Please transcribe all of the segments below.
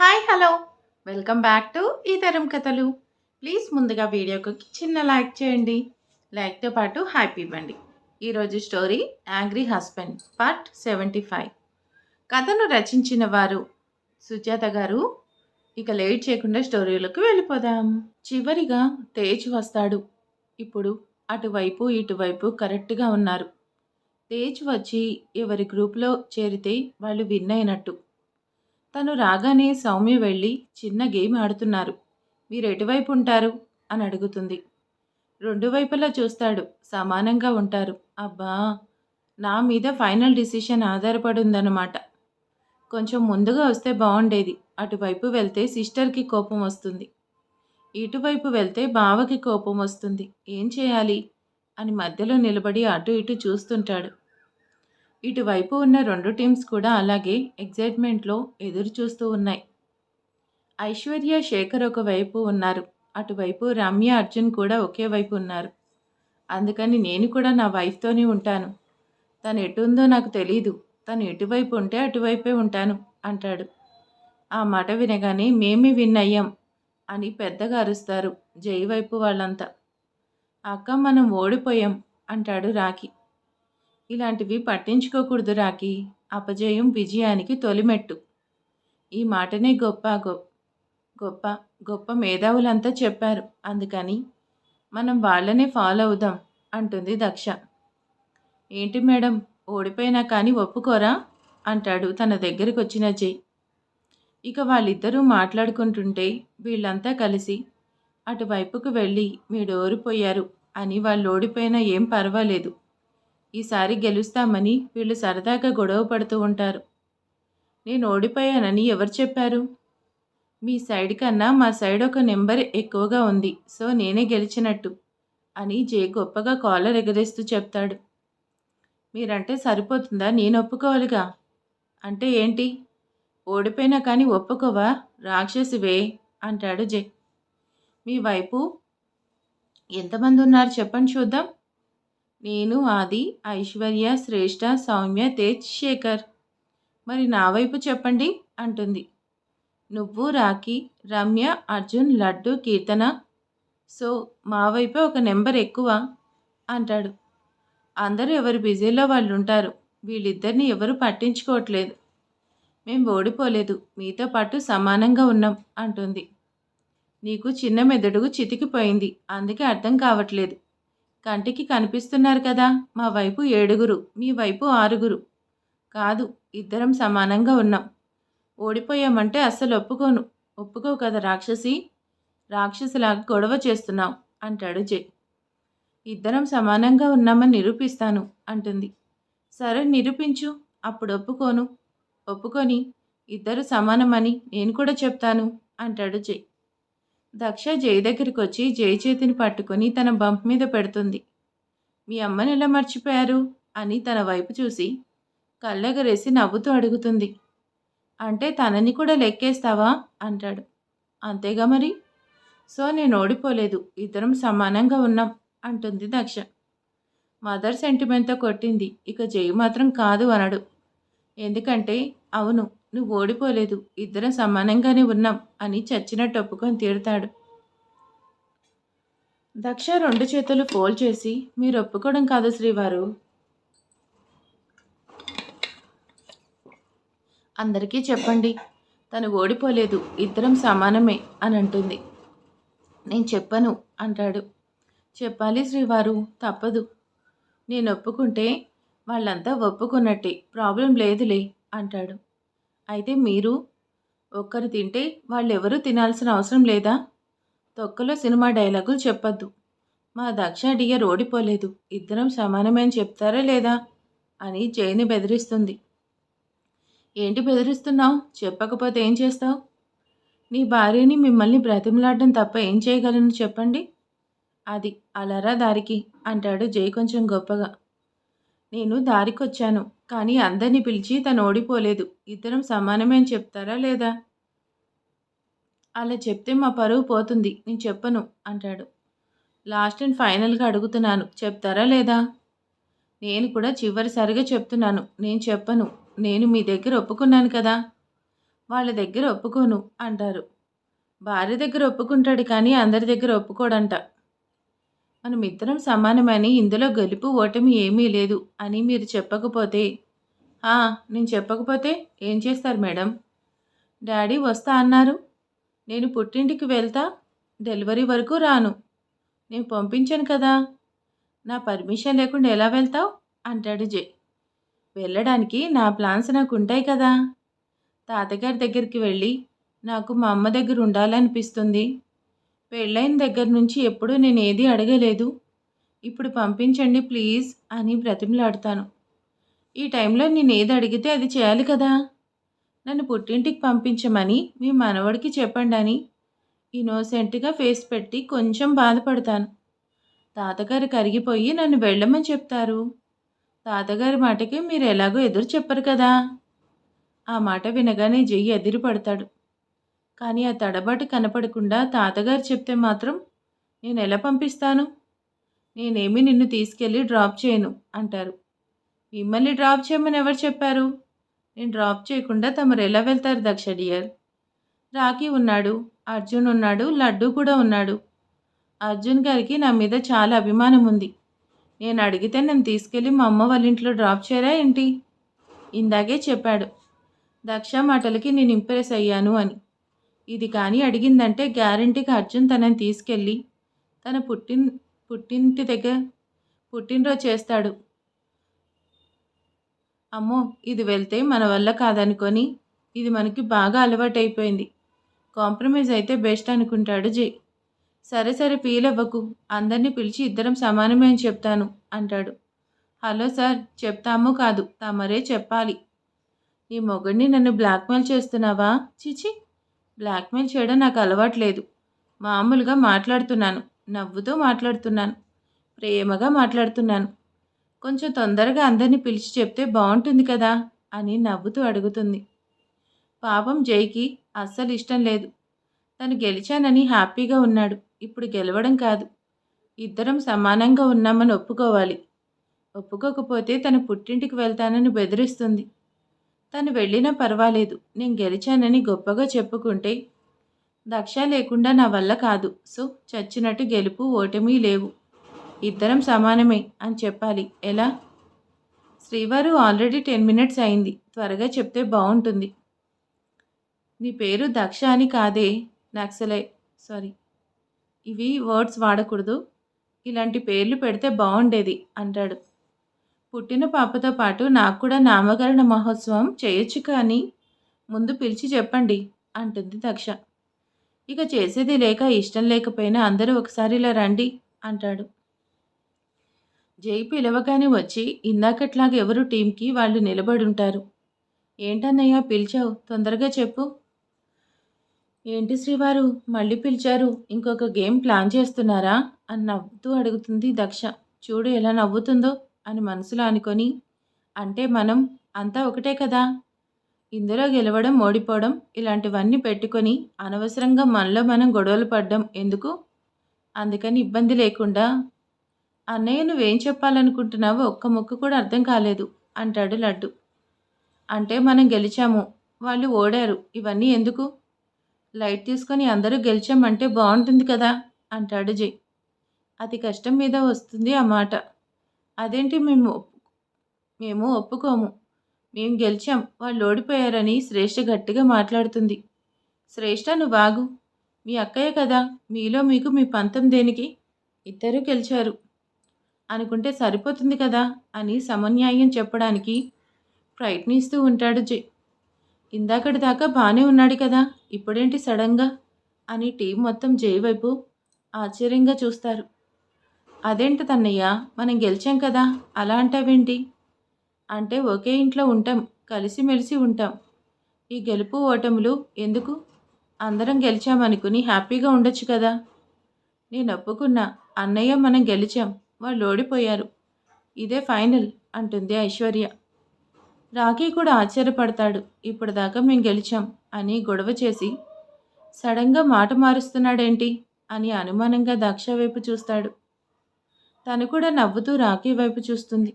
Hi hello welcome back to ఈ తరం కథలు. ప్లీజ్ ముందుగా వీడియోకి చిన్న లైక్ చేయండి. లైక్తో పాటు హ్యాపీ ఇవ్వండి. ఈరోజు స్టోరీ యాంగ్రీ హస్బెండ్ పార్ట్ 75. కథను రచించిన వారు సుజాత గారు. ఇక లేట్ చేయకుండా స్టోరీలకు వెళ్ళిపోదాం. చివరిగా తేజ్ వస్తాడు. ఇప్పుడు అటువైపు ఇటువైపు కరెక్ట్గా ఉన్నారు. తేజ్ వచ్చి ఎవరి గ్రూప్లో చేరితే వాళ్ళు విన్ అయినట్టు. తను రాగానే సౌమ్య వెళ్ళి చిన్న గేమ్ ఆడుతున్నారు. మీరు ఎటువైపు ఉంటారు అని అడుగుతుంది. రెండు వైపులా చూస్తాడు. సమానంగా ఉంటారు. అబ్బా, నా మీద ఫైనల్ డిసిషన్ ఆధారపడి ఉందన్నమాట. కొంచెం ముందుగా వస్తే బాగుండేది. అటువైపు వెళ్తే సిస్టర్కి కోపం వస్తుంది, ఇటువైపు వెళ్తే బావకి కోపం వస్తుంది. ఏం చేయాలి అని మధ్యలో నిలబడి అటు ఇటు చూస్తుంటాడు. ఇటువైపు ఉన్న రెండు టీమ్స్ కూడా అలాగే ఎగ్జైట్మెంట్లో ఎదురు చూస్తూ ఉన్నాయి. ఐశ్వర్య శేఖర్ ఒకవైపు ఉన్నారు. అటువైపు రమ్య అర్జున్ కూడా ఒకే వైపు ఉన్నారు. అందుకని నేను కూడా నా వైఫ్తోనే ఉంటాను. తను ఎటుందో నాకు తెలీదు. తను ఎటువైపు ఉంటే అటువైపే ఉంటాను అంటాడు. ఆ మాట వినగానే మేమే విన్ అయ్యాం అని పెద్దగా అరుస్తారు జై వైపు వాళ్ళంతా. అక్క, మనం ఓడిపోయాం అంటాడు రాఖీ. ఇలాంటివి పట్టించుకోకూడదు రాఖీ. అపజయం విజయానికి తొలిమెట్టు. ఈ మాటనే గొప్ప గొప్ప మేధావులంతా చెప్పారు. అందుకని మనం వాళ్ళనే ఫాలో అవుదాం అంటుంది దక్ష. ఏంటి మేడం, ఓడిపోయినా కానీ ఒప్పుకోరా అంటాడు తన దగ్గరికి వచ్చిన జై. ఇక వాళ్ళిద్దరూ మాట్లాడుకుంటుంటే వీళ్ళంతా కలిసి అటువైపుకు వెళ్ళి మీరు ఓడిపోయారు అని వాళ్ళు ఓడిపోయినా ఏం పర్వాలేదు, ఈసారి గెలుస్తామని వీళ్ళు సరదాగా గొడవ పడుతూ ఉంటారు. నేను ఓడిపోయానని ఎవరు చెప్పారు? మీ సైడ్ కన్నా మా సైడ్ ఒక నెంబర్ ఎక్కువగా ఉంది, సో నేనే గెలిచినట్టు అని జే గొప్పగా కాలర్ ఎగరేస్తూ చెప్తాడు. మీరంటే సరిపోతుందా? నేను ఒప్పుకోవాలిగా. అంటే ఏంటి? ఓడిపోయినా కానీ ఒప్పుకోవా? రాక్షసివే అంటాడు జే. మీ వైపు ఎంతమంది ఉన్నారు చెప్పండి చూద్దాం. నేను, ఆది, ఐశ్వర్య, శ్రేష్ఠ, సౌమ్య, తేజ్, శేఖర్. మరి నా వైపు చెప్పండి అంటుంది. నువ్వు, రాఖీ, రమ్య, అర్జున్, లడ్డు, కీర్తన. సో మా వైపే ఒక నెంబర్ ఎక్కువ అంటాడు. అందరూ ఎవరు బిజీలో వాళ్ళు ఉంటారు. వీళ్ళిద్దరిని ఎవరు పట్టించుకోవట్లేదు. మేం ఓడిపోలేదు, మీతో పాటు సమానంగా ఉన్నాం అంటుంది. నీకు చిన్న మెదడు చితికిపోయింది, అందుకే అర్థం కావట్లేదు. కంటికి కనిపిస్తున్నారు కదా, మా వైపు 7, మీ వైపు 6. కాదు, ఇద్దరం సమానంగా ఉన్నాం. ఓడిపోయామంటే అస్సలు ఒప్పుకోవు కదా రాక్షసి. రాక్షసిలాగా గొడవ చేస్తున్నావు అంటాడు జై. ఇద్దరం సమానంగా ఉన్నామని నిరూపిస్తాను అంటుంది. సరే నిరూపించు, అప్పుడు ఒప్పుకొని ఇద్దరు సమానమని నేను కూడా చెప్తాను అంటాడు జై. దక్ష జై దగ్గరికి వచ్చి జై చేతిని పట్టుకొని తన బంప్ మీద పెడుతుంది. మీ అమ్మని ఎలా మర్చిపోయారు అని తన వైపు చూసి కళ్ళెగరేసి నవ్వుతూ అడుగుతుంది. అంటే తనని కూడా లెక్కేస్తావా అంటాడు. అంతేగా మరి. సో నేను ఓడిపోలేదు, ఇద్దరం సమానంగా ఉన్నాం అంటుంది దక్ష. మదర్ సెంటిమెంట్తో కొట్టింది. ఇక జై మాత్రం కాదు అనడు. ఎందుకంటే అవును, నువ్వు ఓడిపోలేదు, ఇద్దరం సమానంగానే ఉన్నాం అని చచ్చినట్టు ఒప్పుకొని తీరుతాడు. దక్ష 2 చేతులు ఫోల్డ్ చేసి, మీరు ఒప్పుకోవడం కాదు శ్రీవారు, అందరికీ చెప్పండి తను ఓడిపోలేదు, ఇద్దరం సమానమే అని అంటుంది. నేను చెప్పను అంటాడు. చెప్పాలి శ్రీవారు, తప్పదు. నేను ఒప్పుకుంటే వాళ్ళంతా ఒప్పుకున్నట్టే, ప్రాబ్లం లేదులే అంటాడు. అయితే మీరు ఒక్కరు తింటే వాళ్ళెవరూ తినాల్సిన అవసరం లేదా? తొక్కలో సినిమా డైలాగులు చెప్పొద్దు. మా దక్ష డియర్ ఓడిపోలేదు, ఇద్దరం సమానమే అని చెప్తారా లేదా అని జైని బెదిరిస్తుంది. ఏంటి బెదిరిస్తున్నావు? చెప్పకపోతే ఏం చేస్తావు? నీ భార్యని మిమ్మల్ని బ్రతిమలాడడం తప్ప ఏం చేయగలను చెప్పండి. అది అలారా దారికి అంటాడు జై కొంచెం గొప్పగా. నేను దారికొచ్చాను, కానీ అందరినీ పిలిచి తను ఓడిపోలేదు, ఇద్దరం సమానమే అని చెప్తారా లేదా? అలా చెప్తే మా పరువు పోతుంది, నేను చెప్పను అంటాడు. లాస్ట్ అండ్ ఫైనల్గా అడుగుతున్నాను, చెప్తారా లేదా? నేను కూడా చివరిసారిగా చెప్తున్నాను, నేను చెప్పను. నేను మీ దగ్గర ఒప్పుకున్నాను కదా. వాళ్ళ దగ్గర ఒప్పుకోను అంటారు. భార్య దగ్గర ఒప్పుకుంటాడు కానీ అందరి దగ్గర ఒప్పుకోడంట. మనమిద్దరం సమానమని ఇందులో గెలుపు ఓటమి ఏమీ లేదు అని మీరు చెప్పకపోతే ఆ! నేను చెప్పకపోతే ఏం చేస్తారు మేడం? డాడీ వస్తా అన్నారు. నేను పుట్టింటికి వెళ్తా. డెలివరీ వరకు రాను. నేను పంపించను కదా! నా పర్మిషన్ లేకుండా ఎలా వెళ్తావు? అంటాడు జై. వెళ్ళడానికి నా ప్లాన్స్ నాకుంటాయి కదా! తాతగారి దగ్గరికి వెళ్ళి నాకు మా అమ్మ దగ్గర ఉండాలనిపిస్తుంది. పెళ్ళైన దగ్గర నుంచి ఎప్పుడూ నేనేది అడగలేదు. ఇప్పుడు పంపించండి ప్లీజ్ అని బ్రతిమలాడతాను. ఈ టైంలో నేనేది అడిగితే అది చేయాలి కదా! నన్ను పుట్టింటికి పంపించమని మీ మనవడికి చెప్పండని ఇన్నోసెంట్‌గా ఫేస్ పెట్టి కొంచెం బాధపడతాను. తాతగారు కరిగిపోయి నన్ను వెళ్ళమని చెప్తారు. తాతగారి మాటకి మీరెలాగో ఎదురు చెప్పరు కదా! ఆ మాట వినగానే జై ఎదిరిపడతాడు. కానీ ఆ తడబాటు కనపడకుండా తాతగారు చెప్తే మాత్రం నేనెలా పంపిస్తాను? నేనేమీ నిన్ను తీసుకెళ్ళి డ్రాప్ చేయను అంటారు. మిమ్మల్ని డ్రాప్ చేయమని ఎవరు చెప్పారు? నేను డ్రాప్ చేయకుండా తమరెలా వెళ్తారు దక్ష డియర్? రాకీ ఉన్నాడు, అర్జున్ ఉన్నాడు, లడ్డు కూడా ఉన్నాడు. అర్జున్ గారికి నా మీద చాలా అభిమానం ఉంది. నేను అడిగితే నన్ను తీసుకెళ్ళి మా అమ్మ వాళ్ళ ఇంట్లో డ్రాప్ చేయరా ఏంటి? ఇందాకే చెప్పాడు. దక్ష మాటలకి నేను ఇంప్రెస్ అయ్యాను అని. ఇది కానీ అడిగిందంటే గ్యారంటీగా అర్జున్ తనని తీసుకెళ్ళి తన పుట్టింటి దగ్గర పుట్టినరోజు చేస్తాడు. అమ్మో! ఇది వెళ్తే మన వల్ల కాదనుకొని ఇది మనకి బాగా అలవాటైపోయింది. కాంప్రమైజ్ అయితే బెస్ట్ అనుకుంటాడు జై. సరే సరే ఫీల్ అవ్వకు. అందరినీ పిలిచి ఇద్దరం సమానమే అని చెప్తాను అంటాడు. హలో సార్ చెప్తాము కాదు తమరే చెప్పాలి. నీ మొగుడిని నన్ను బ్లాక్మెయిల్ చేస్తున్నావా? చిచి బ్లాక్మెయిల్ చేయడం నాకు అలవాట్లేదు. మామూలుగా మాట్లాడుతున్నాను. నవ్వుతూ మాట్లాడుతున్నాను. ప్రేమగా మాట్లాడుతున్నాను. కొంచెం తొందరగా అందరినీ పిలిచి చెప్తే బాగుంటుంది కదా అని నవ్వుతూ అడుగుతుంది. పాపం జైకి అస్సలు ఇష్టం లేదు. తను గెలిచానని హ్యాపీగా ఉన్నాడు. ఇప్పుడు గెలవడం కాదు. ఇద్దరం సమానంగా ఉన్నామని ఒప్పుకోవాలి. ఒప్పుకోకపోతే తన పుట్టింటికి వెళ్తానని బెదిరిస్తుంది. తను వెళ్ళినా పర్వాలేదు. నేను గెలిచానని గొప్పగా చెప్పుకుంటే దక్ష లేకుండా నా వల్ల కాదు. సో చచ్చినట్టు గెలుపు ఓటమి లేవు. ఇద్దరం సమానమే అని చెప్పాలి. ఎలా? శ్రీవారు ఆల్రెడీ 10 మినిట్స్ అయింది. త్వరగా చెప్తే బాగుంటుంది. నీ పేరు దక్ష అని కాదే నక్సలై సారీ ఇవి వర్డ్స్ వాడకూడదు. ఇలాంటి పేర్లు పెడితే బాగుండేది అంటాడు. పుట్టిన పాపతో పాటు నాకు కూడా నామకరణ మహోత్సవం చేయొచ్చు కానీ ముందు పిలిచి చెప్పండి అంటుంది దక్ష. ఇక చేసేది లేక ఇష్టం లేకపోయినా అందరూ ఒకసారి ఇలా రండి అంటాడు. జై పిలవగానే వచ్చి ఇందాకట్లాగా ఎవరు టీంకి వాళ్ళు నిలబడుంటారు. ఏంటన్నయ్య పిలిచావు తొందరగా చెప్పు. ఏంటి శ్రీవారు మళ్ళీ పిలిచారు? ఇంకొక గేమ్ ప్లాన్ చేస్తున్నారా? అని నవ్వుతూ అడుగుతుంది దక్ష. చూడు ఎలా నవ్వుతుందో అని మనసులో అనుకొని, అంటే మనం అంతా ఒకటే కదా! ఇందులో గెలవడం, ఓడిపోవడం ఇలాంటివన్నీ పెట్టుకొని అనవసరంగా మనలో మనం గొడవలు పడ్డం ఎందుకు? అందుకని ఇబ్బంది లేకుండా అన్నయ్య నువ్వేం చెప్పాలనుకుంటున్నావో ఒక్క ముక్క కూడా అర్థం కాలేదు అంటాడు లడ్డు. అంటే మనం గెలిచాము, వాళ్ళు ఓడారు ఇవన్నీ ఎందుకు? లైట్ తీసుకొని అందరూ గెలిచామంటే బాగుంటుంది కదా అంటాడు జై. అతి కష్టం మీద వస్తుంది ఆ మాట. అదేంటి మేము ఒప్పుకోము. మేము గెలిచాం వాళ్ళు ఓడిపోయారని శ్రేష్ఠ గట్టిగా మాట్లాడుతుంది. శ్రేష్ఠ నువ్వాగు. మీ అక్కయ్య కదా మీలో మీకు మీ పంతం దేనికి? ఇద్దరూ గెలిచారు అనుకుంటే సరిపోతుంది కదా అని సమన్యాయం చెప్పడానికి ప్రయత్నిస్తూ ఉంటాడు జై. ఇందాకటి దాకా బాగానే ఉన్నాడు కదా ఇప్పుడేంటి సడన్గా అని టీం మొత్తం జై వైపు ఆశ్చర్యంగా చూస్తారు. అదేంటి తన్నయ్య మనం గెలిచాం కదా అలా అంటావేంటి? అంటే ఒకే ఇంట్లో ఉంటాం, కలిసిమెలిసి ఉంటాం. ఈ గెలుపు ఓటములు ఎందుకు? అందరం గెలిచామనుకుని హ్యాపీగా ఉండొచ్చు కదా. నేను ఒప్పుకున్నా అన్నయ్య మనం గెలిచాం, వాళ్ళు ఓడిపోయారు, ఇదే ఫైనల్ అంటుంది ఐశ్వర్య. రాకీ కూడా ఆశ్చర్యపడతాడు. ఇప్పటిదాకా మేము గెలిచాం అని గొడవ చేసి సడన్గా మాట మారుస్తున్నాడేంటి అని అనుమానంగా దక్ష వైపు చూస్తాడు. తను కూడా నవ్వుతూ రాకీ వైపు చూస్తుంది.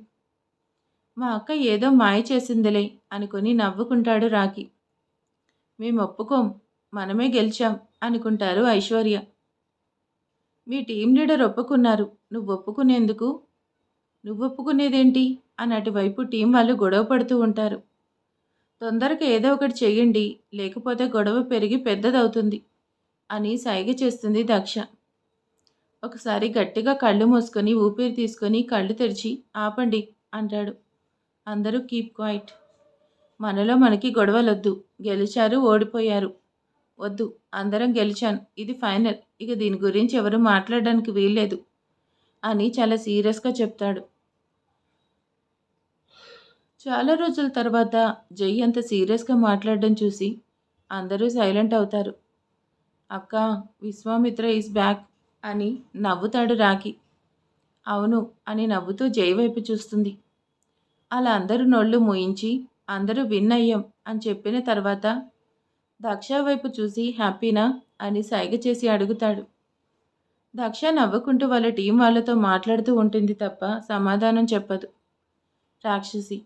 మా అక్క ఏదో మాయ చేసిందిలే అనుకుని నవ్వుకుంటాడు రాకీ. మేము ఒప్పుకోం, మనమే గెలిచాం అనుకుంటారు ఐశ్వర్య. మీ టీం లీడర్ ఒప్పుకున్నారు, నువ్వు ఒప్పుకునేందుకు? నువ్వు ఒప్పుకునేదేంటి అని అటువైపు టీం వాళ్ళు గొడవ పడుతూ ఉంటారు. తొందరగా ఏదో ఒకటి చెయ్యండి, లేకపోతే గొడవ పెరిగి పెద్దదవుతుంది అని సైగ చేస్తుంది దక్ష. ఒకసారి గట్టిగా కళ్ళు మూసుకొని ఊపిరి తీసుకొని కళ్ళు తెరిచి ఆపండి అంటాడు. అందరూ కీప్ క్వైట్. మనలో మనకి గొడవలొద్దు. గెలిచారు, ఓడిపోయారు వద్దు. అందరం గెలిచాను, ఇది ఫైనల్, ఇక దీని గురించి ఎవరు మాట్లాడడానికి వీల్లేదు అని చాలా సీరియస్గా చెప్తాడు. చాలా రోజుల తర్వాత జై అంత సీరియస్గా మాట్లాడడం చూసి అందరూ సైలెంట్ అవుతారు. అక్క, విశ్వామిత్ర ఈజ్ బ్యాక్ అని నవ్వుతాడు రాఖీ. అవును అని నవ్వుతూ జై వైపు చూస్తుంది. అలా అందరూ నోళ్ళు మూయించి అందరూ విన్ అయ్యాం అని చెప్పిన తర్వాత దక్ష వైపు చూసి హ్యాపీనా అని సైగ చేసి అడుగుతాడు. దక్ష నవ్వుకుంటూ వాళ్ళ టీం వాళ్ళతో మాట్లాడుతూ ఉంటుంది తప్ప సమాధానం చెప్పదు. రాక్షసి,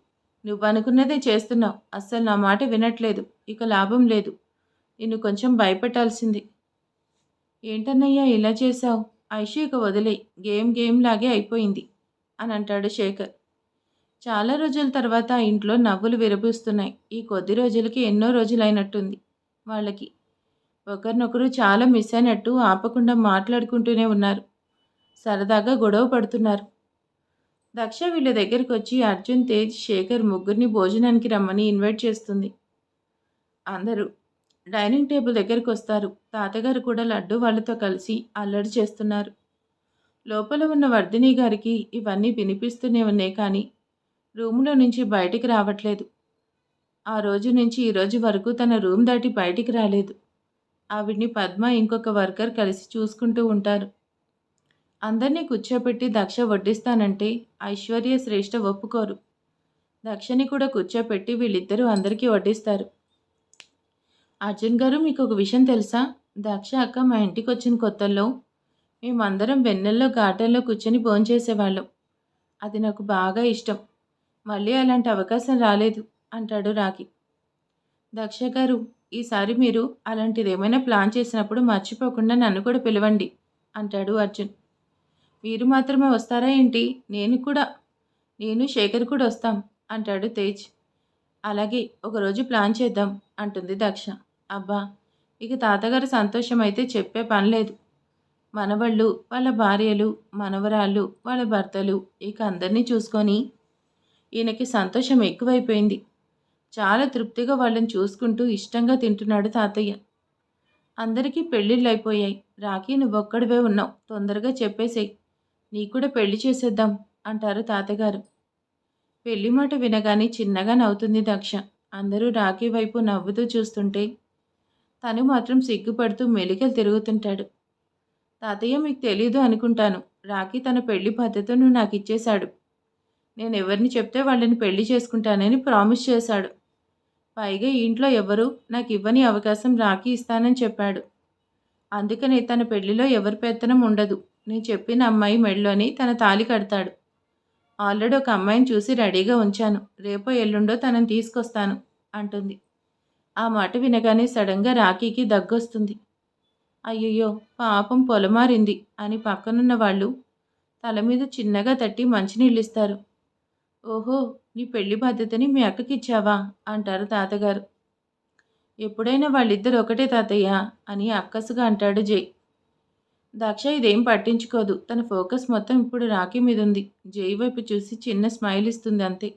నువ్వు అనుకున్నదే చేస్తున్నావు, అస్సలు నా మాట వినట్లేదు, ఇక లాభం లేదు, నిన్ను కొంచెం భయపెట్టాల్సింది. ఏంటన్నయ్యా ఇలా చేశావు? ఐషు ఇక వదిలే, గేమ్ లాగే అయిపోయింది అని అంటాడు శేఖర్. చాలా రోజుల తర్వాత ఇంట్లో నవ్వులు విరబూస్తున్నాయి. ఈ కొద్ది రోజులకి ఎన్నో రోజులైనట్టుంది వాళ్ళకి. ఒకరినొకరు చాలా మిస్ అయినట్టు ఆపకుండా మాట్లాడుకుంటూనే ఉన్నారు. సరదాగా గొడవ పడుతున్నారు. దక్ష వీళ్ళ దగ్గరికి వచ్చి అర్జున్, తేజ్, శేఖర్ ముగ్గురిని భోజనానికి రమ్మని ఇన్వైట్ చేస్తుంది. అందరూ డైనింగ్ టేబుల్ దగ్గరికి వస్తారు. తాతగారు కూడా లడ్డు వాళ్ళతో కలిసి అల్లరి చేస్తున్నారు. లోపల ఉన్న వర్ధిని గారికి ఇవన్నీ వినిపిస్తూనే ఉన్నాయి, కానీ రూములో నుంచి బయటికి రావట్లేదు. ఆ రోజు నుంచి ఈ రోజు వరకు తన రూమ్ దాటి బయటికి రాలేదు. ఆవిడ్ని పద్మ ఇంకొక వర్కర్ కలిసి చూసుకుంటూ ఉంటారు. అందరినీ కూర్చోపెట్టి దక్ష వడ్డిస్తానంటే ఐశ్వర్య, శ్రేష్ఠ ఒప్పుకోరు. దక్షని కూడా కూర్చోపెట్టి వీళ్ళిద్దరూ అందరికీ వడ్డిస్తారు. అర్జున్ గారు, మీకు ఒక విషయం తెలుసా? దక్ష అక్క మా ఇంటికి వచ్చిన కొత్తల్లో మేమందరం వెన్నెల్లో గార్డెన్లో కూర్చొని భోంచేసేవాళ్ళం. అది నాకు బాగా ఇష్టం. మళ్ళీ అలాంటి అవకాశం రాలేదు అంటాడు రాఖీ. దక్ష గారు, ఈసారి మీరు అలాంటిది ఏమైనా ప్లాన్ చేసినప్పుడు మర్చిపోకుండా నన్ను కూడా పిలవండి అంటాడు అర్జున్. మీరు మాత్రమే వస్తారా ఏంటి? నేను శేఖర్ కూడా వస్తాం అంటాడు తేజ్. అలాగే, ఒకరోజు ప్లాన్ చేద్దాం అంటుంది దక్ష. అబ్బా, ఇక తాతగారు సంతోషం అయితే చెప్పే పనిలేదు. మనవళ్ళు, వాళ్ళ భార్యలు, మనవరాళ్ళు, వాళ్ళ భర్తలు, ఇక అందరినీ చూసుకొని ఈయనకి సంతోషం ఎక్కువైపోయింది. చాలా తృప్తిగా వాళ్ళని చూసుకుంటూ ఇష్టంగా తింటున్నాడు తాతయ్య. అందరికీ పెళ్ళిళ్ళు అయిపోయాయి. రాఖీ, నువ్వొక్కడివే ఉన్నావు, తొందరగా చెప్పేసేయ్, నీ కూడా పెళ్లి చేసేద్దాం అంటారు తాతగారు. పెళ్లి మాట వినగానే చిన్నగా నవ్వుతుంది దక్ష. అందరూ రాఖీ వైపు నవ్వుతూ చూస్తుంటే తను మాత్రం సిగ్గుపడుతూ మెలికలు తిరుగుతుంటాడు. తాతయ్య, మీకు తెలీదు అనుకుంటాను, రాఖీ తన పెళ్లి బాధ్యతను నాకు ఇచ్చేశాడు. నేను ఎవరిని చెప్తే వాళ్ళని పెళ్లి చేసుకుంటానని ప్రామిస్ చేశాడు. పైగా ఇంట్లో ఎవరు నాకు ఇవ్వని అవకాశం రాఖీ ఇస్తానని చెప్పాడు. అందుకని తన పెళ్లిలో ఎవరి పెత్తనం ఉండదు. నేను చెప్పిన అమ్మాయి మెడలోని తన తాళి కడతాడు. ఆల్రెడీ ఒక అమ్మాయిని చూసి రెడీగా ఉంచాను. రేపో ఎల్లుండో తనని తీసుకొస్తాను అంటుంది. ఆ మాట వినగానే సడన్గా రాఖీకి దగ్గొస్తుంది. అయ్యయ్యో, పాపం పొలమారింది అని పక్కనున్న వాళ్ళు తల మీద చిన్నగా తట్టి మంచినీళ్ళిస్తారు. ఓహో, నీ పెళ్లి బాధ్యతని మీ అక్కకిచ్చావా అంటారు తాతగారు. ఎప్పుడైనా వాళ్ళిద్దరు ఒకటే తాతయ్య అని అక్కసుగా అంటాడు జై. దక్ష ఇదేం పట్టించుకోదు. తన ఫోకస్ మొత్తం ఇప్పుడు రాఖీ మీద ఉంది. జై వైపు చూసి చిన్న స్మైల్ ఇస్తుంది అంతే.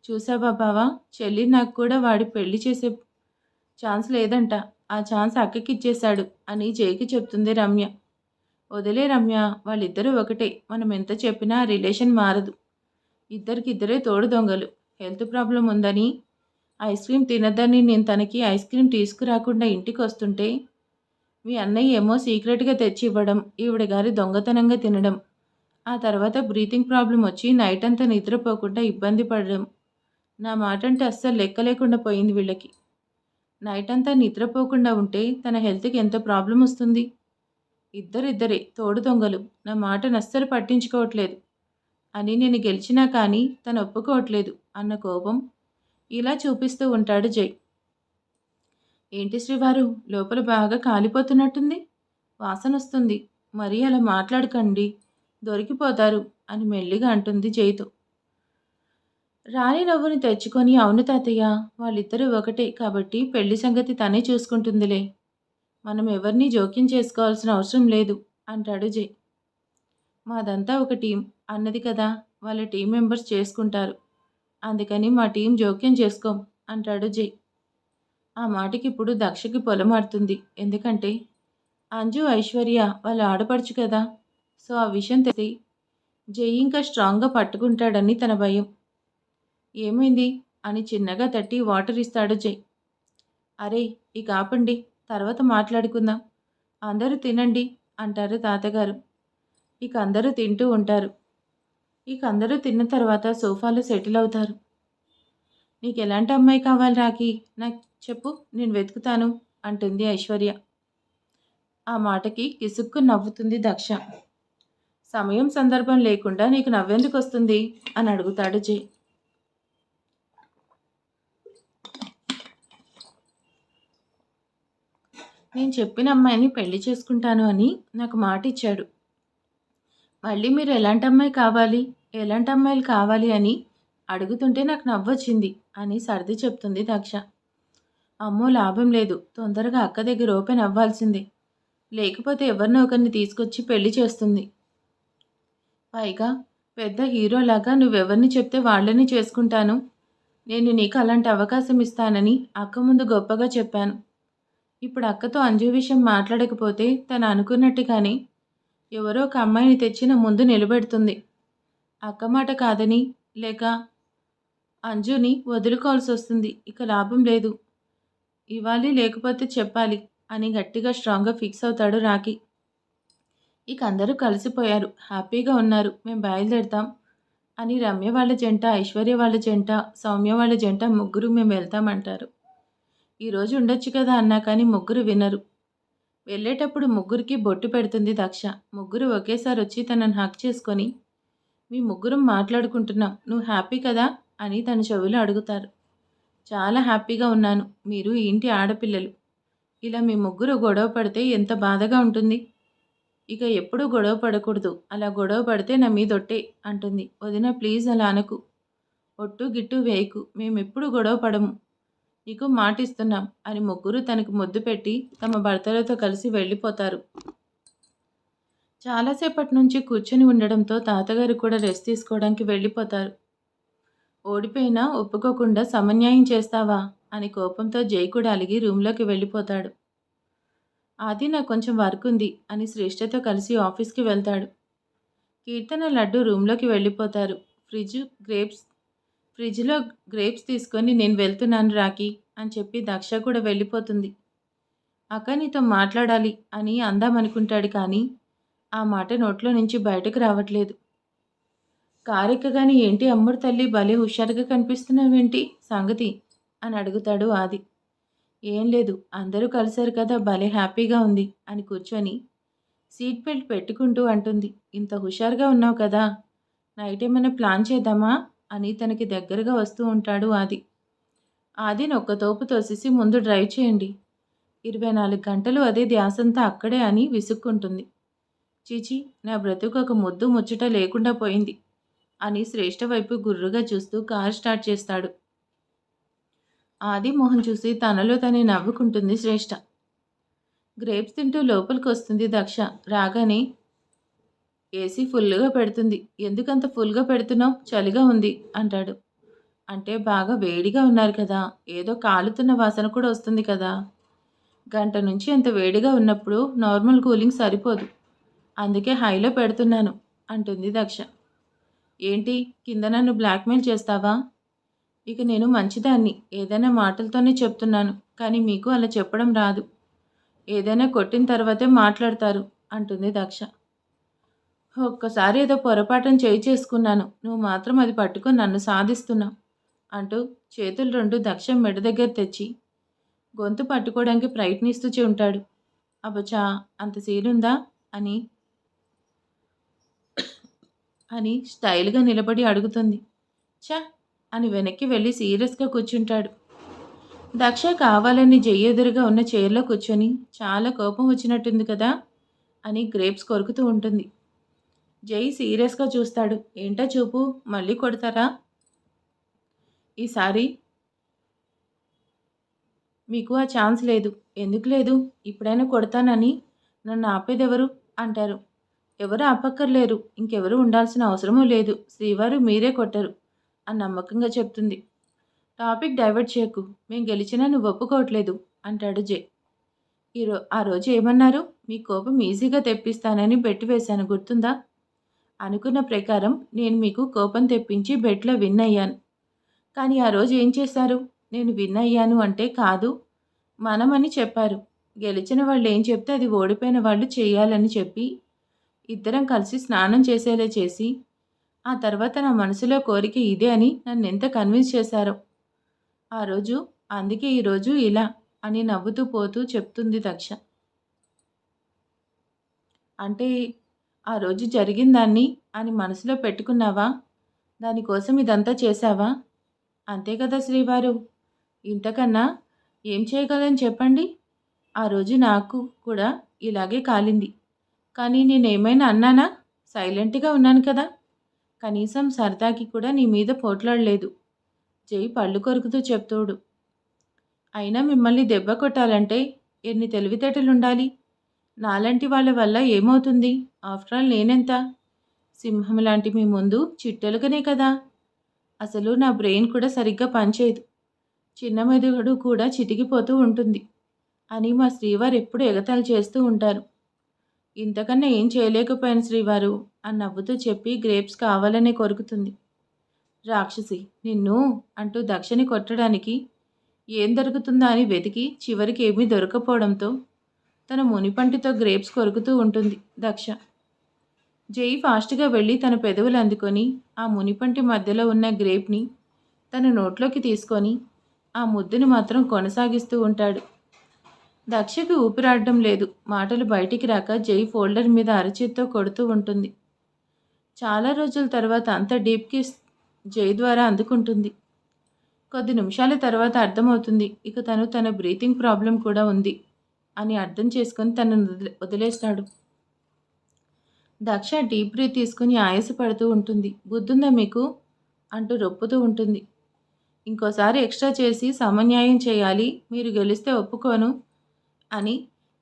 చూసావా బావా, చెల్లి నాకు కూడా వాడి పెళ్లి చేసే ఛాన్స్ లేదంట. ఆ ఛాన్స్ అక్కకి ఇచ్చేశాడు అని జైకి చెప్తుంది రమ్య. వదిలే రమ్య, వాళ్ళిద్దరూ ఒకటే. మనం ఎంత చెప్పినా ఆ రిలేషన్ మారదు. ఇద్దరికిద్దరే తోడు దొంగలు. హెల్త్ ప్రాబ్లం ఉందని ఐస్ క్రీమ్ తినద్దని నేను తనకి ఐస్ క్రీమ్ తీసుకురాకుండా ఇంటికి వస్తుంటే మీ అన్నయ్య ఏమో సీక్రెట్గా తెచ్చి ఇవ్వడం, ఈవిడ గారి దొంగతనంగా తినడం, ఆ తర్వాత బ్రీతింగ్ ప్రాబ్లం వచ్చి నైట్ అంతా నిద్రపోకుండా ఇబ్బంది పడడం. నా మాట అంటే అస్సలు లెక్క లేకుండా పోయింది వీళ్ళకి. నైట్ అంతా నిద్రపోకుండా ఉంటే తన హెల్త్కి ఎంత ప్రాబ్లం వస్తుంది. ఇద్దరిద్దరే తోడు దొంగలు. నా మాటను అస్సలు పట్టించుకోవట్లేదు అని నేను గెలిచినా కానీ తను ఒప్పుకోవట్లేదు అన్న కోపం ఇలా చూపిస్తూ ఉంటాడు జై. ఏంటి శ్రీవారు లోపల బాగా కాలిపోతున్నట్టుంది? వాసనొస్తుంది. మరీ అలా మాట్లాడకండి. దొరికిపోతారు అని మెల్లిగా అంటుంది జైతో. రాణి నవ్వుని తెచ్చుకొని అవును తాతయ్య, వాళ్ళిద్దరూ ఒకటే కాబట్టి పెళ్లి సంగతి తనే చూసుకుంటుందిలే. మనం ఎవరిని జోక్యం చేసుకోవాల్సిన అవసరం లేదు అంటాడు జై. మాదంతా ఒక టీం అన్నది కదా, వాళ్ళ టీం మెంబర్స్ చేసుకుంటారు. అందుకని మా టీం జోక్యం చేసుకోం అంటాడు జై. ఆ మాటకిప్పుడు దక్షకి పొలమారుతుంది. ఎందుకంటే అంజు ఐశ్వర్య వాళ్ళ ఆడపడుచు కదా. సో ఆ విషయం తెలిసి జై ఇంకా స్ట్రాంగ్గా పట్టుకుంటాడని తన భయం. ఏమైంది అని చిన్నగా తట్టి వాటర్ ఇస్తాడు జై. అరే ఇక ఆపండి, తర్వాత మాట్లాడుకుందాం. అందరూ తినండి అంటారు తాతగారు. ఇక అందరూ తింటూ ఉంటారు. ఇక అందరూ తిన్న తర్వాత సోఫాలో సెటిల్ అవుతారు. నీకు ఎలాంటి అమ్మాయి కావాలి రాఖీ, నాకు చెప్పు, నేను వెతుకుతాను అంటుంది ఐశ్వర్య. ఆ మాటకి కిసుక్కు నవ్వుతుంది దక్ష. సమయం సందర్భం లేకుండా నీకు నవ్వెందుకు వస్తుంది అని అడుగుతాడు జై. నేను చెప్పిన అమ్మాయిని పెళ్లి చేసుకుంటాను అని నాకు మాట ఇచ్చాడు. మళ్ళీ మీరు ఎలాంటి అమ్మాయి కావాలి, ఎలాంటి అమ్మాయిలు కావాలి అని అడుగుతుంటే నాకు నవ్వొచ్చింది అని సర్ది చెప్తుంది దక్ష. అమ్మో లాభం లేదు, తొందరగా అక్క దగ్గర ఓపెన్ అవ్వాల్సిందే. లేకపోతే ఎవరినో ఒకరిని తీసుకొచ్చి పెళ్లి చేస్తుంది. పైగా పెద్ద హీరోలాగా నువ్వెవరిని చెప్తే వాళ్ళని చేసుకుంటాను. నేను నీకు అలాంటి అవకాశం ఇస్తానని అక్క ముందు గొప్పగా చెప్పాను. ఇప్పుడు అక్కతో అంజు విషయం మాట్లాడకపోతే తను అనుకున్నట్టుగానే ఎవరో ఒక అమ్మాయిని తెచ్చి నా ముందు నిలబెడుతుంది. అక్క మాట కాదని లేక అంజుని వదులుకోవాల్సి వస్తుంది. ఇక లాభం లేదు. ఇవ్వాలి లేకపోతే చెప్పాలి అని గట్టిగా స్ట్రాంగ్గా ఫిక్స్ అవుతాడు రాఖీ. ఇక అందరూ కలిసిపోయారు, హ్యాపీగా ఉన్నారు. మేము బయలుదేరుతాం అని రమ్య వాళ్ళ జంట, ఐశ్వర్య వాళ్ళ జంట, సౌమ్య వాళ్ళ జంట ముగ్గురు మేము వెళ్తామంటారు. ఈరోజు ఉండొచ్చు కదా అన్నా కానీ ముగ్గురు వినరు. వెళ్ళేటప్పుడు ముగ్గురికి బొట్టు పెడుతుంది దక్ష. ముగ్గురు ఒకేసారి వచ్చి తనని హక్ చేసుకొని మీ ముగ్గురం మాట్లాడుకుంటున్నాం, నువ్వు హ్యాపీ కదా అని తన చెవిలో అడుగుతారు. చాలా హ్యాపీగా ఉన్నాను. మీరు ఈ ఇంటి ఆడపిల్లలు. ఇలా మీ ముగ్గురు గొడవ పడితే ఎంత బాధగా ఉంటుంది. ఇక ఎప్పుడూ గొడవ పడకూడదు. అలా గొడవ పడితే నా మీద ఒట్టే అంటుంది. వదిన ప్లీజ్ అలా అనకు. ఒట్టు గిట్టు వేయకు. మేమెప్పుడు గొడవ పడము. నీకు మాటిస్తున్నాం అని ముగ్గురు తనకు ముద్దు పెట్టి తమ భర్తలతో కలిసి వెళ్ళిపోతారు. చాలాసేపటి నుంచి కూర్చొని ఉండడంతో తాతగారు కూడా రెస్ట్ తీసుకోవడానికి వెళ్ళిపోతారు. ఓడిపోయినా ఒప్పుకోకుండా సమన్యాయం చేస్తావా అని కోపంతో జై కూడా అలిగి రూమ్లోకి వెళ్ళిపోతాడు. ఆది నాకు కొంచెం వర్క్ ఉంది అని శ్రేష్టతో కలిసి ఆఫీస్కి వెళ్తాడు. కీర్తన లడ్డు రూమ్లోకి వెళ్ళిపోతారు. ఫ్రిడ్జ్లో గ్రేప్స్ తీసుకొని నేను వెళ్తున్నాను రాఖీ అని చెప్పి దక్ష కూడా వెళ్ళిపోతుంది. అక్క నీతో మాట్లాడాలి అని అందామనుకుంటాడు కానీ ఆ మాట నోట్లో నుంచి బయటకు రావట్లేదు. కారెక్కగాని ఏంటి అమ్ముడు తల్లి భలే హుషారుగా కనిపిస్తున్నావేంటి సంగతి అని అడుగుతాడు ఆది. ఏం లేదు, అందరూ కలిశారు కదా, భలే హ్యాపీగా ఉంది అని కూర్చొని సీట్ బెల్ట్ పెట్టుకుంటూ అంటుంది. ఇంత హుషారుగా ఉన్నావు కదా, నైట్ ఏమైనా ప్లాన్ చేద్దామా అని తనకి దగ్గరగా వస్తూ ఉంటాడు ఆది. ఆదిని ఒక్క తోపు తోసేసి ముందు డ్రైవ్ చేయండి, 24 గంటలు అదే ధ్యాసంతా అక్కడే అని విసుక్కుంటుంది. చీచి, నా బ్రతుకు ఒక ముద్దు ముచ్చట లేకుండా పోయింది అని శ్రేష్ఠ వైపు గుర్రుగా చూస్తూ కారు స్టార్ట్ చేస్తాడు. ఆది మొహం చూసి తనలో తనే నవ్వుకుంటుంది శ్రేష్ఠ. గ్రేప్స్ తింటూ లోపలికి వస్తుంది దక్ష. రాగానే ఏసీ ఫుల్గా పెడుతుంది. ఎందుకంత ఫుల్గా పెడుతున్నావు, చలిగా ఉంది అంటాడు. అంటే బాగా వేడిగా ఉన్నారు కదా, ఏదో కాలుతున్న వాసన కూడా వస్తుంది కదా. గంట నుంచి అంత వేడిగా ఉన్నప్పుడు నార్మల్ కూలింగ్ సరిపోదు, అందుకే హైలో పెడుతున్నాను అంటుంది దక్ష. ఏంటి కింద నన్ను బ్లాక్మెయిల్ చేస్తావా? ఇక నేను మంచిదాన్ని, ఏదైనా మాటలతోనే చెప్తున్నాను, కానీ మీకు అలా చెప్పడం రాదు. ఏదైనా కొట్టిన తర్వాతే మాట్లాడతారు అంటుంది దక్ష. ఒక్కసారి ఏదో పొరపాటున చేయి చేసుకున్నాను, నువ్వు మాత్రం అది పట్టుకొని నన్ను సాధిస్తున్నావు అంటూ చేతులు రెండు దక్ష మెడ దగ్గర తెచ్చి గొంతు పట్టుకోవడానికి ప్రయత్నిస్తూ ఉంటాడు. అబ్బచా, అంత సీనుందా అని అని స్టైల్గా నిలబడి అడుగుతుంది. చ అని వెనక్కి వెళ్ళి సీరియస్గా కూర్చుంటాడు. దక్ష కావాలని జై ఎదురుగా ఉన్న చైర్లో కూర్చొని చాలా కోపం వచ్చినట్టుంది కదా అని గ్రేప్స్ కొరుకుతూ ఉంటుంది. జై సీరియస్గా చూస్తాడు. ఏంటో చూపు, మళ్ళీ కొడతారా? ఈసారి మీకు ఆ ఛాన్స్ లేదు. ఎందుకు లేదు? ఇప్పుడైనా కొడతానని నన్ను ఆపేదెవరు అంటారు. ఎవరు ఆపక్కర్లేరు. ఇంకెవరు ఉండాల్సిన అవసరమూ లేదు. శ్రీవారు మీరే కొట్టరు అని నమ్మకంగా చెప్తుంది. టాపిక్ డైవర్ట్ చేయకు. మేం గెలిచినా నువ్వు ఒప్పుకోవట్లేదు అంటాడు జై. ఆ రోజు ఏమన్నారు? మీ కోపం ఈజీగా తెప్పిస్తానని బెట్ వేశాను, గుర్తుందా? అనుకున్న ప్రకారం నేను మీకు కోపం తెప్పించి బెట్లో విన్ అయ్యాను. కానీ ఆ రోజు ఏం చేశారు? నేను విన్ అయ్యాను అంటే కాదు, మనమని చెప్పారు. గెలిచిన వాళ్ళు ఏం చెప్తే అది ఓడిపోయిన వాళ్ళు చేయాలని చెప్పి ఇద్దరం కలిసి స్నానం చేసేలా చేసి ఆ తర్వాత నా మనసులో కోరిక ఇదే అని నన్ను ఎంత కన్విన్స్ చేశారో ఆ రోజు. అందుకే ఈరోజు ఇలా అని నవ్వుతూ పోతూ చెప్తుంది దక్ష. అంటే ఆ రోజు జరిగిందాన్ని అని మనసులో పెట్టుకున్నావా? దానికోసం ఇదంతా చేశావా? అంతే కదా శ్రీవారు. ఇంతకన్నా ఏం చేయగలను చెప్పండి? ఆ రోజు నాకు కూడా ఇలాగే కాలింది. కానీ నేనేమైనా అన్నానా? సైలెంట్గా ఉన్నాను కదా. కనీసం సరదాకి కూడా నీ మీద పోట్లాడలేదు. జై పళ్ళు కొరుకుతూ చెప్తోడు. అయినా మిమ్మల్ని దెబ్బ కొట్టాలంటే ఎన్ని తెలివితేటలుండాలి? నాలాంటి వాళ్ళ వల్ల ఏమవుతుంది? ఆఫ్టర్ ఆల్ నేనెంత? సింహం లాంటి మీ ముందు చిట్టెలుకనే కదా. అసలు నా బ్రెయిన్ కూడా సరిగ్గా పనిచేయదు. చిన్న మెదడు కూడా చితికిపోతూ ఉంటుంది అని మా శ్రీవారు ఎప్పుడు ఎగతాళి చేస్తూ ఉంటారు. ఇంతకన్నా ఏం చేయలేకపోయాను శ్రీవారు అని నవ్వుతూ చెప్పి గ్రేప్స్ కావాలనే కొరుకుతుంది. రాక్షసి నిన్ను అంటూ దక్షని కొట్టడానికి ఏం దొరుకుతుందా అని వెతికి చివరికి ఏమీ దొరకపోవడంతో తన మునిపంటితో గ్రేప్స్ కొరుకుతూ ఉంటుంది దక్ష. జై ఫాస్ట్గా వెళ్ళి తన పెదవులు అందుకొని ఆ మునిపంటి మధ్యలో ఉన్న గ్రేప్ని తన నోట్లోకి తీసుకొని ఆ ముద్దుని మాత్రం కొనసాగిస్తూ ఉంటాడు. దక్షకి ఊపిరాడడం లేదు. మాటలు బయటికి రాక జై ఫోల్డర్ మీద అరచేత్తో కొడుతూ ఉంటుంది. చాలా రోజుల తర్వాత అంత డీప్ కిస్ జై ద్వారా అందుకుంటుంది. కొద్ది నిమిషాల తర్వాత అర్థమవుతుంది ఇక తన బ్రీతింగ్ ప్రాబ్లం కూడా ఉంది అని అర్థం చేసుకొని తనను వదిలేస్తాడు. దక్ష డీప్ బ్రీత్ తీసుకుని ఆయాసపడుతూ ఉంటుంది. బుద్ధుందా మీకు అంటూ రొప్పుతూ ఉంటుంది. ఇంకోసారి ఎక్స్ట్రా చేసి సమన్యాయం చేయాలి, మీరు గెలిస్తే ఒప్పుకోను అని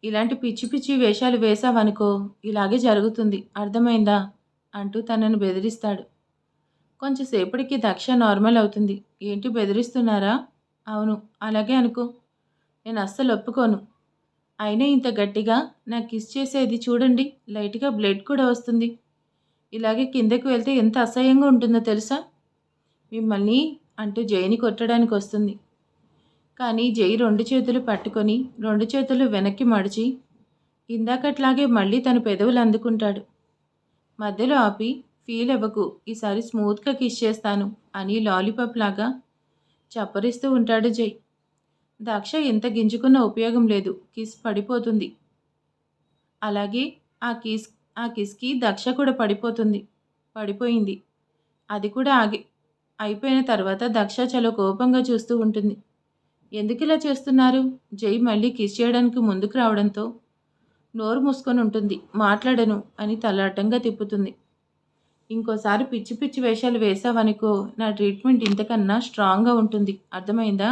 ఇలాంటి పిచ్చి పిచ్చి వేషాలు వేశావనుకో ఇలాగే జరుగుతుంది, అర్థమైందా అంటూ తనను బెదిరిస్తాడు. కొంచెంసేపటికి దక్ష నార్మల్ అవుతుంది. ఏంటి బెదిరిస్తున్నారా? అవును, అలాగే అనుకో. నేను అస్సలు ఒప్పుకోను. అయినా ఇంత గట్టిగా నాకు కిస్ చేసేది చూడండి, లైట్గా బ్లడ్ కూడా వస్తుంది. ఇలాగే కిందకు వెళ్తే ఎంత అసహ్యంగా ఉంటుందో తెలుసా మిమ్మల్ని అంటూ జైని కొట్టడానికి వస్తుంది. కానీ జై 2 చేతులు పట్టుకొని 2 చేతులు వెనక్కి మడిచి ఇందాకట్లాగే మళ్ళీ తన పెదవులు అందుకుంటాడు. మధ్యలో ఆపి ఫీల్ అవ్వకు, ఈసారి స్మూత్గా కిస్ చేస్తాను అని లాలీపాప్ లాగా చప్పరిస్తూ ఉంటాడు జై. దక్ష ఎంత గింజుకున్న ఉపయోగం లేదు, కిస్ పడిపోతుంది. అలాగే ఆ కిస్కి దక్ష కూడా పడిపోయింది. అది కూడా అయిపోయిన తర్వాత దక్ష చాలా కోపంగా చూస్తూ ఉంటుంది. ఎందుకు ఇలా చేస్తున్నారు? జై మళ్ళీ కిస్ చేయడానికి ముందుకు రావడంతో నోరు మూసుకొని ఉంటుంది. మాట్లాడను అని తలాటంగా తిప్పుతుంది. ఇంకోసారి పిచ్చి పిచ్చి వేషాలు వేసావనుకో నా ట్రీట్మెంట్ ఇంతకన్నా స్ట్రాంగ్గా ఉంటుంది, అర్థమైందా?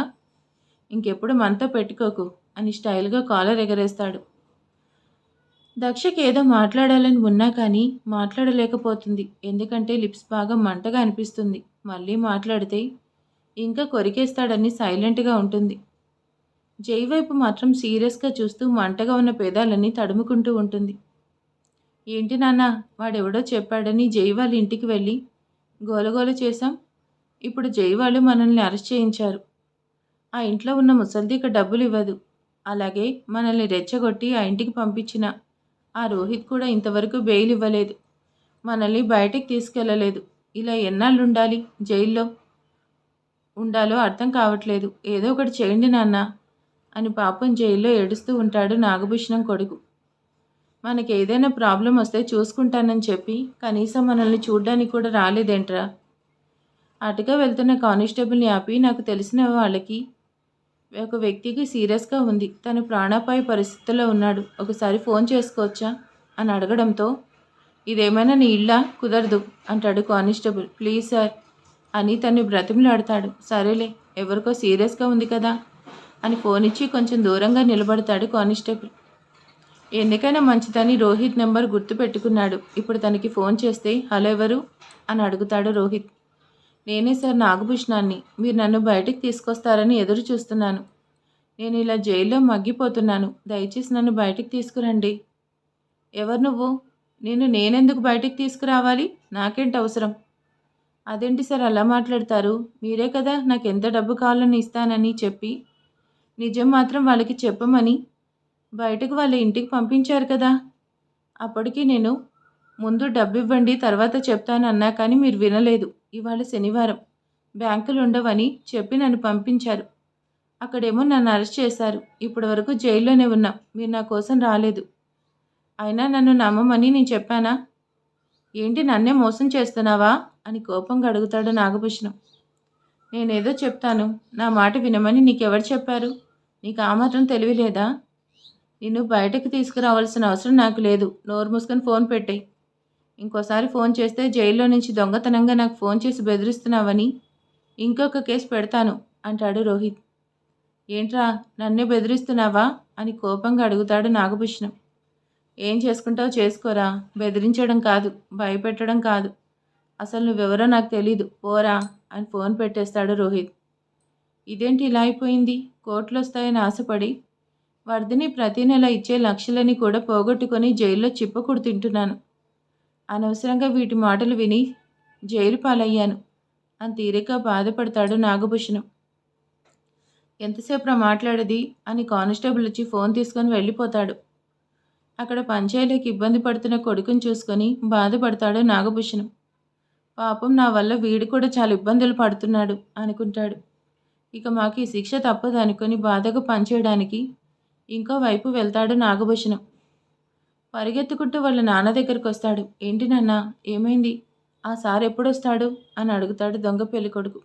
ఇంకెప్పుడు మనతో పెట్టుకోకు అని స్టైల్గా కాలర్ ఎగరేస్తాడు. దక్షకి ఏదో మాట్లాడాలని ఉన్నా కానీ మాట్లాడలేకపోతుంది. ఎందుకంటే లిప్స్ బాగా మంటగా అనిపిస్తుంది. మళ్ళీ మాట్లాడితే ఇంకా కొరికేస్తాడని సైలెంట్గా ఉంటుంది. జై వైపు మాత్రం సీరియస్గా చూస్తూ మంటగా ఉన్న పెదాలని తడుముకుంటూ ఉంటుంది. ఏంటి నాన్న, వాడెవడో చెప్పాడని జై వాళ్ళ ఇంటికి వెళ్ళి గోలగోల చేశాం. ఇప్పుడు జై వాళ్ళు మనల్ని అరెస్ట్ చేయించారు. ఆ ఇంట్లో ఉన్న ముసల్ది ఇక డబ్బులు ఇవ్వదు. అలాగే మనల్ని రెచ్చగొట్టి ఆ ఇంటికి పంపించిన ఆ రోహిత్ కూడా ఇంతవరకు బెయిల్ ఇవ్వలేదు. మనల్ని బయటికి తీసుకెళ్ళలేదు. ఇలా ఎన్నాళ్ళు ఉండాలి? జైల్లో ఉండాలో అర్థం కావట్లేదు. ఏదో ఒకటి చేయండి నాన్న అని పాపం జైల్లో ఏడుస్తూ ఉంటాడు నాగభూషణం కొడుకు. మనకి ఏదైనా ప్రాబ్లం వస్తే చూసుకుంటానని చెప్పి కనీసం మనల్ని చూడ్డానికి కూడా రాలేదేంట్రా? అటుగా వెళ్తున్న కానిస్టేబుల్ని ఆపి నాకు తెలిసిన వాళ్ళకి ఒక వ్యక్తికి సీరియస్గా ఉంది, తను ప్రాణాపాయ పరిస్థితుల్లో ఉన్నాడు, ఒకసారి ఫోన్ చేసుకోవచ్చా అని అడగడంతో, ఇదేమైనా నీ ఇల్లా, కుదరదు అంటాడు కానిస్టేబుల్. ప్లీజ్ సార్ అని తన్ని బ్రతిమలాడతాడు. సరేలే, ఎవరికో సీరియస్గా ఉంది కదా అని ఫోన్ ఇచ్చి కొంచెం దూరంగా నిలబడతాడు కానిస్టేబుల్. ఎందుకైనా మంచిదని రోహిత్ నెంబర్ గుర్తు పెట్టుకున్నాడు. ఇప్పుడు తనకి ఫోన్ చేస్తే హలో ఎవరు అని అడుగుతాడు రోహిత్. నేనే సార్, నాగభూషణాన్ని. మీరు నన్ను బయటికి తీసుకొస్తారని ఎదురు చూస్తున్నాను. నేను ఇలా జైల్లో మగ్గిపోతున్నాను, దయచేసి నన్ను బయటికి తీసుకురండి. ఎవరు నువ్వు? నేనెందుకు బయటికి తీసుకురావాలి? నాకేంటి అవసరం? అదేంటి సార్ అలా మాట్లాడతారు? మీరే కదా నాకు ఎంత డబ్బు కావాలని ఇస్తానని చెప్పి నిజం మాత్రం వాళ్ళకి చెప్పమని బయటకు వాళ్ళ ఇంటికి పంపించారు కదా. అప్పటికి నేను ముందు డబ్బు ఇవ్వండి తర్వాత చెప్తాను అన్నా కానీ మీరు వినలేదు. ఇవాళ శనివారం, బ్యాంకులు ఉండవని చెప్పి నన్ను పంపించారు. అక్కడేమో నన్ను అరెస్ట్ చేశారు. ఇప్పటి వరకు జైల్లోనే ఉన్నా, మీరు నా కోసం రాలేదు. అయినా నన్ను నమ్మమని నేను చెప్పానా? ఏంటి నన్నే మోసం చేస్తున్నావా అని కోపంగా అడుగుతాడు నాగభూషణం. నేనేదో చెప్తాను, నా మాట వినమని నీకెవరు చెప్పారు? నీకు ఆ మాత్రం తెలివి లేదా? నిన్ను బయటకు తీసుకురావాల్సిన అవసరం నాకు లేదు. నోరు మూసుకొని ఫోన్ పెట్టేయి. ఇంకోసారి ఫోన్ చేస్తే జైల్లో నుంచి దొంగతనంగా నాకు ఫోన్ చేసి బెదిరిస్తున్నావని ఇంకొక కేసు పెడతాను అంటాడు రోహిత్. ఏంట్రా, నన్నే బెదిరిస్తున్నావా అని కోపంగా అడుగుతాడు నాగభూషణం. ఏం చేసుకుంటావు చేసుకోరా, బెదిరించడం కాదు, భయపెట్టడం కాదు. అసలు నువ్వెవరో నాకు తెలీదు, పోరా అని ఫోన్ పెట్టేస్తాడు రోహిత్. ఇదేంటి ఇలా అయిపోయింది? కోట్లు వస్తాయని ఆశపడి వర్ధిని ప్రతి నెల ఇచ్చే లక్షలని కూడా పోగొట్టుకొని జైల్లో చిప్పకుడు తింటున్నాను. అనవసరంగా వీటి మాటలు విని జైలు పాలయ్యాను అని తీరిక బాధపడతాడు నాగభూషణం. ఎంతసేపు మాట్లాడేది అని కానిస్టేబుల్ వచ్చి ఫోన్ తీసుకొని వెళ్ళిపోతాడు. అక్కడ పంచాయతీకి ఇబ్బంది పడుతున్న కొడుకుని చూసుకొని బాధపడతాడు నాగభూషణం. పాపం నా వల్ల వీడు కూడా చాలా ఇబ్బందులు పడుతున్నాడు అనుకుంటాడు. ఇక మాకు ఈ శిక్ష తప్పదు అనుకుని బాధగా పనిచేయడానికి ఇంకో వైపు వెళ్తాడు నాగభూషణం. పరిగెత్తుకుంటూ వాళ్ళ నాన్న దగ్గరికి వస్తాడు. ఏంటి నాన్న, ఏమైంది? ఆ సార్ ఎప్పుడొస్తాడు అని అడుగుతాడు దొంగ పెళ్లి కొడుకు.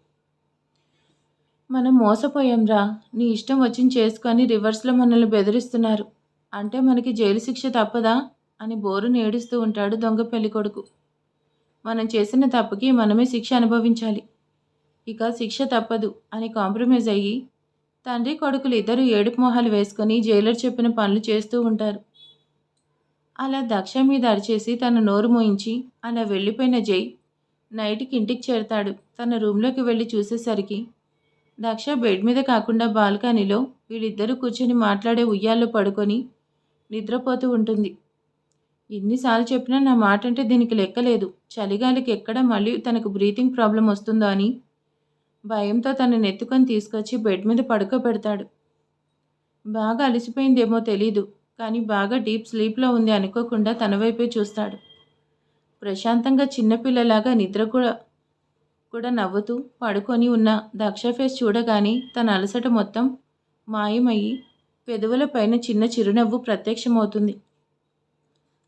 మనం మోసపోయాంరా, నీ ఇష్టం వచ్చింది చేసుకొని రివర్స్లో మనల్ని బెదిరిస్తున్నారు. అంటే మనకి జైలు శిక్ష తప్పదా అని బోరుని ఏడుస్తూ ఉంటాడు దొంగ పెళ్లి కొడుకు. మనం చేసిన తప్పుకి మనమే శిక్ష అనుభవించాలి. ఇక శిక్ష తప్పదు అని కాంప్రమైజ్ అయ్యి తండ్రి కొడుకులు ఇద్దరు ఏడుపు మొహాలు వేసుకొని జైలర్ చెప్పిన పనులు చేస్తూ ఉంటారు. అలా దక్ష మీద అరిచేసి తన నోరు మోయించి అలా వెళ్ళిపోయిన జై నైట్కి ఇంటికి చేరతాడు. తన రూమ్లోకి వెళ్ళి చూసేసరికి దక్ష బెడ్ మీద కాకుండా బాల్కనీలో వీళ్ళిద్దరూ కూర్చొని మాట్లాడే ఉయ్యాల్లో పడుకొని నిద్రపోతూ ఉంటుంది. ఎన్నిసార్లు చెప్పినా నా మాట అంటే దీనికి లెక్కలేదు. చలిగాలికి ఎక్కడ మళ్ళీ తనకు బ్రీతింగ్ ప్రాబ్లం వస్తుందో అని భయంతో తనని ఎత్తుకొని తీసుకొచ్చి బెడ్ మీద పడుకోబెడతాడు. బాగా అలసిపోయిందేమో తెలీదు, కానీ బాగా డీప్ స్లీప్లో ఉంది అనుకోకుండా తన వైపే చూస్తాడు. ప్రశాంతంగా చిన్నపిల్లలాగా నిద్ర కూడా నవ్వుతూ పడుకొని ఉన్న దక్ష ఫేస్ చూడగానే తన అలసట మొత్తం మాయమయ్యి పెదవుల పైన చిన్న చిరునవ్వు ప్రత్యక్షమవుతుంది.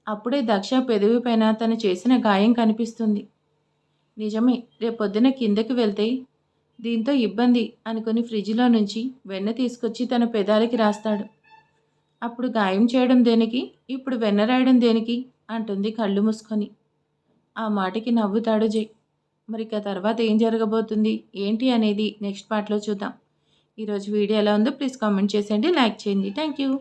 అప్పుడే దక్ష పెదవి పైన తను చేసిన గాయం కనిపిస్తుంది. నిజమే, రేపొద్దున కిందకి వెళ్తే దీంతో ఇబ్బంది అనుకుని ఫ్రిడ్జ్లో నుంచి వెన్న తీసుకొచ్చి తన పెదాలకి రాస్తాడు. అప్పుడు గాయం చేయడం దేనికి, ఇప్పుడు వెన్న రాయడం దేనికి అంటుంది కళ్ళు మూసుకొని. ఆ మాటకి నవ్వుతాడు జై. మరి ఇక తర్వాత ఏం జరగబోతుంది ఏంటి అనేది నెక్స్ట్ పార్ట్లో చూద్దాం. ఈరోజు వీడియో ఎలా ఉందో ప్లీజ్ కామెంట్ చేసేయండి, లైక్ చేయండి. Thank you.